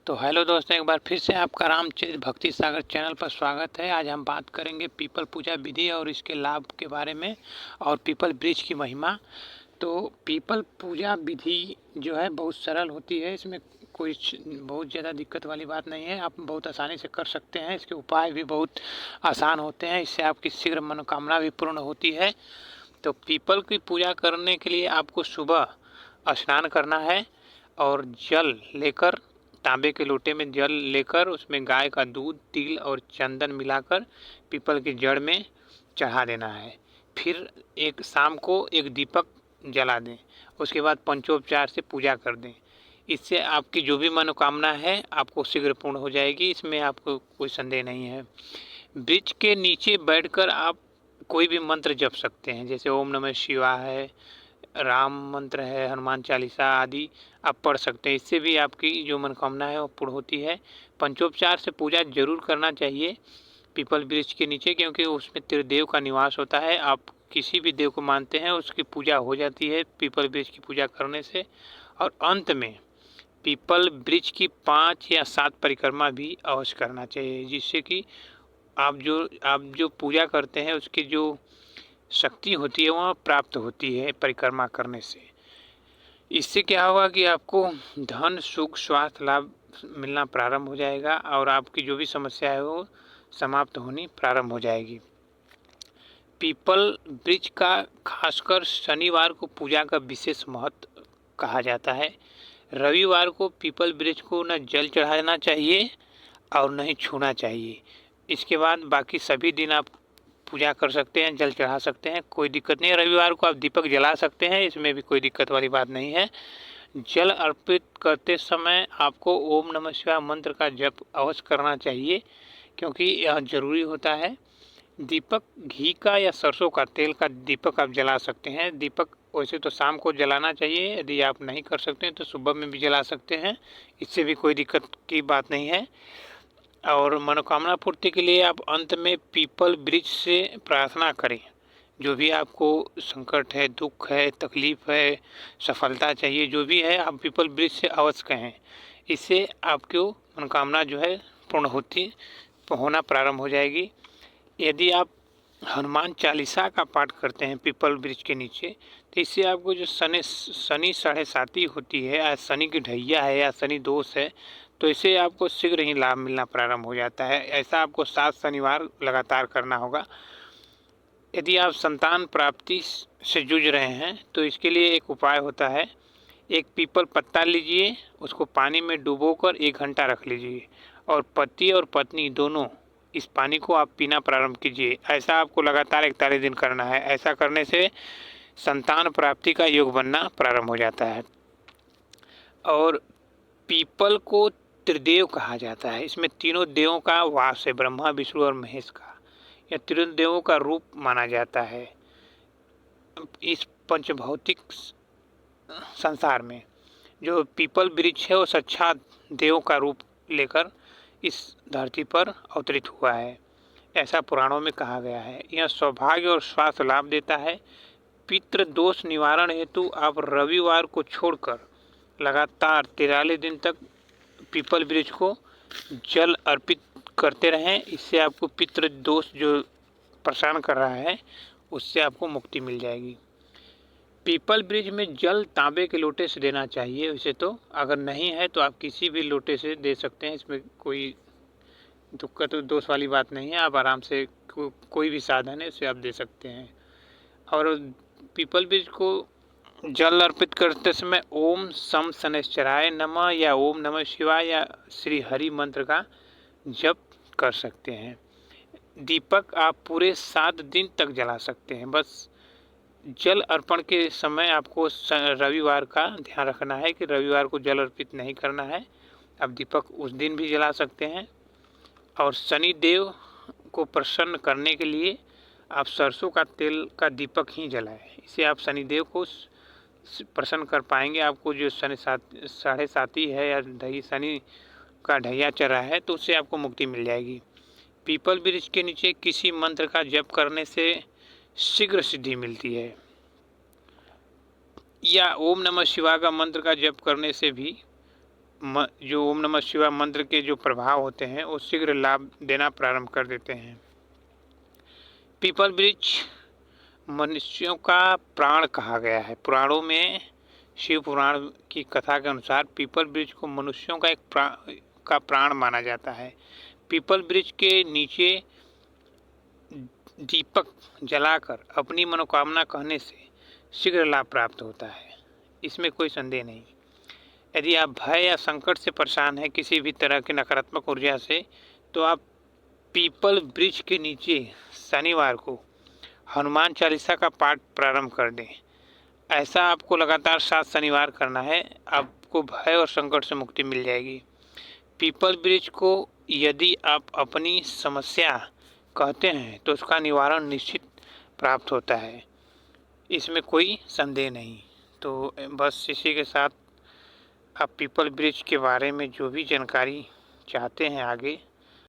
तो हेलो दोस्तों, एक बार फिर से आपका रामचरित भक्ति सागर चैनल पर स्वागत है। आज हम बात करेंगे पीपल पूजा विधि और इसके लाभ के बारे में और पीपल वृक्ष की महिमा। तो पीपल पूजा विधि जो है बहुत सरल होती है, इसमें कोई बहुत ज़्यादा दिक्कत वाली बात नहीं है। आप बहुत आसानी से कर सकते हैं। इसके उपाय भी बहुत आसान होते हैं, इससे आपकी शीघ्र मनोकामना भी पूर्ण होती है। तो पीपल की पूजा करने के लिए आपको सुबह स्नान करना है और जल लेकर, तांबे के लोटे में जल लेकर उसमें गाय का दूध, तिल और चंदन मिलाकर पीपल की जड़ में चढ़ा देना है। फिर एक शाम को एक दीपक जला दें। उसके बाद पंचोपचार से पूजा कर दें। इससे आपकी जो भी मनोकामना है आपको शीघ्र पूर्ण हो जाएगी, इसमें आपको कोई संदेह नहीं है। वृक्ष के नीचे बैठकर आप कोई भी मंत्र जप सकते हैं, जैसे ओम नमः शिवाय है, राम मंत्र है, हनुमान चालीसा आदि आप पढ़ सकते हैं। इससे भी आपकी जो मनोकामना है वो पूर्ण होती है। पंचोपचार से पूजा जरूर करना चाहिए पीपल वृक्ष के नीचे, क्योंकि उसमें त्रिदेव का निवास होता है। आप किसी भी देव को मानते हैं उसकी पूजा हो जाती है पीपल वृक्ष की पूजा करने से। और अंत में पीपल वृक्ष की 5 या 7 परिक्रमा भी अवश्य करना चाहिए, जिससे कि आप जो पूजा करते हैं उसकी जो शक्ति होती है वह प्राप्त होती है परिक्रमा करने से। इससे क्या होगा कि आपको धन, सुख, स्वास्थ्य लाभ मिलना प्रारंभ हो जाएगा और आपकी जो भी समस्या है वो समाप्त होनी प्रारंभ हो जाएगी। पीपल वृक्ष का खासकर शनिवार को पूजा का विशेष महत्व कहा जाता है। रविवार को पीपल वृक्ष को न जल चढ़ाना चाहिए और न ही छूना चाहिए। इसके बाद बाकी सभी दिन आप पूजा कर सकते हैं, जल चढ़ा सकते हैं, कोई दिक्कत नहीं है। रविवार को आप दीपक जला सकते हैं, इसमें भी कोई दिक्कत वाली बात नहीं है। जल अर्पित करते समय आपको ओम नमः शिवाय मंत्र का जप अवश्य करना चाहिए, क्योंकि यह जरूरी होता है। दीपक घी का या सरसों का तेल का दीपक आप जला सकते हैं। दीपक वैसे तो शाम को जलाना चाहिए, यदि आप नहीं कर सकते हैं तो सुबह में भी जला सकते हैं, इससे भी कोई दिक्कत की बात नहीं है। और मनोकामना पूर्ति के लिए आप अंत में पीपल वृक्ष से प्रार्थना करें। जो भी आपको संकट है, दुख है, तकलीफ है, सफलता चाहिए, जो भी है आप पीपल वृक्ष से अवश्य कहें। इससे आपको मनोकामना जो है पूर्ण होना प्रारंभ हो जाएगी। यदि आप हनुमान चालीसा का पाठ करते हैं पीपल वृक्ष के नीचे, तो इससे आपको जो शनि साढ़े साती होती है या शनि की ढैया है या शनि दोष है, तो इससे आपको शीघ्र ही लाभ मिलना प्रारंभ हो जाता है। ऐसा आपको 7 शनिवार लगातार करना होगा। यदि आप संतान प्राप्ति से जूझ रहे हैं तो इसके लिए एक उपाय होता है। एक पीपल पत्ता लीजिए, उसको पानी में डुबोकर 1 घंटा रख लीजिए और पति और पत्नी दोनों इस पानी को आप पीना प्रारंभ कीजिए। ऐसा आपको लगातार 41 दिन करना है। ऐसा करने से संतान प्राप्ति का योग बनना प्रारंभ हो जाता है। और पीपल को त्रिदेव कहा जाता है। इसमें तीनों देवों का वास है, ब्रह्मा, विष्णु और महेश का। यह तीनों देवों का रूप माना जाता है इस पंचभौतिक संसार में। जो पीपल वृक्ष है वो साक्षात देवों का रूप लेकर इस धरती पर अवतरित हुआ है, ऐसा पुराणों में कहा गया है। यह सौभाग्य और स्वास्थ्य लाभ देता है। पितृ दोष निवारण हेतु आप रविवार को छोड़कर लगातार 43 दिन तक पीपल वृक्ष को जल अर्पित करते रहें। इससे आपको पितृ दोष जो परेशान कर रहा है उससे आपको मुक्ति मिल जाएगी। पीपल वृक्ष में जल तांबे के लोटे से देना चाहिए। वैसे तो अगर नहीं है तो आप किसी भी लोटे से दे सकते हैं, इसमें कोई दिक्कत दोष वाली बात नहीं है। आप आराम से कोई भी साधन है उससे आप दे सकते हैं। और पीपल वृक्ष को जल अर्पित करते समय ओम सम शनैश्चराय नमः या ओम नमः शिवाय या श्री हरि मंत्र का जप कर सकते हैं। दीपक आप पूरे 7 दिन तक जला सकते हैं। बस जल अर्पण के समय आपको रविवार का ध्यान रखना है कि रविवार को जल अर्पित नहीं करना है। आप दीपक उस दिन भी जला सकते हैं। और शनि देव को प्रसन्न करने के लिए आप सरसों का तेल का दीपक ही जलाएं। इससे आप शनिदेव को प्रसन्न कर पाएंगे। आपको जो साढ़े साती है या शनि का ढैया चल रहा है तो उससे आपको मुक्ति मिल जाएगी। पीपल वृक्ष के नीचे किसी मंत्र का जप करने से शीघ्र सिद्धि मिलती है, या ओम नमः शिवाय का मंत्र का जप करने से भी जो ओम नमः शिवाय मंत्र के जो प्रभाव होते हैं वो शीघ्र लाभ देना प्रारंभ कर देते हैं। पीपल वृक्ष मनुष्यों का प्राण कहा गया है। पुराणों में शिव पुराण की कथा के अनुसार पीपल वृक्ष को मनुष्यों का एक प्राण माना जाता है। पीपल वृक्ष के नीचे दीपक जलाकर अपनी मनोकामना कहने से शीघ्र लाभ प्राप्त होता है, इसमें कोई संदेह नहीं। यदि आप भय या संकट से परेशान हैं, किसी भी तरह की नकारात्मक ऊर्जा से, तो आप पीपल वृक्ष के नीचे शनिवार को हनुमान चालीसा का पाठ प्रारंभ कर दें। ऐसा आपको लगातार 7 शनिवार करना है। आपको भय और संकट से मुक्ति मिल जाएगी। पीपल वृक्ष को यदि आप अपनी समस्या कहते हैं तो उसका निवारण निश्चित प्राप्त होता है, इसमें कोई संदेह नहीं। तो बस इसी के साथ आप पीपल वृक्ष के बारे में जो भी जानकारी चाहते हैं आगे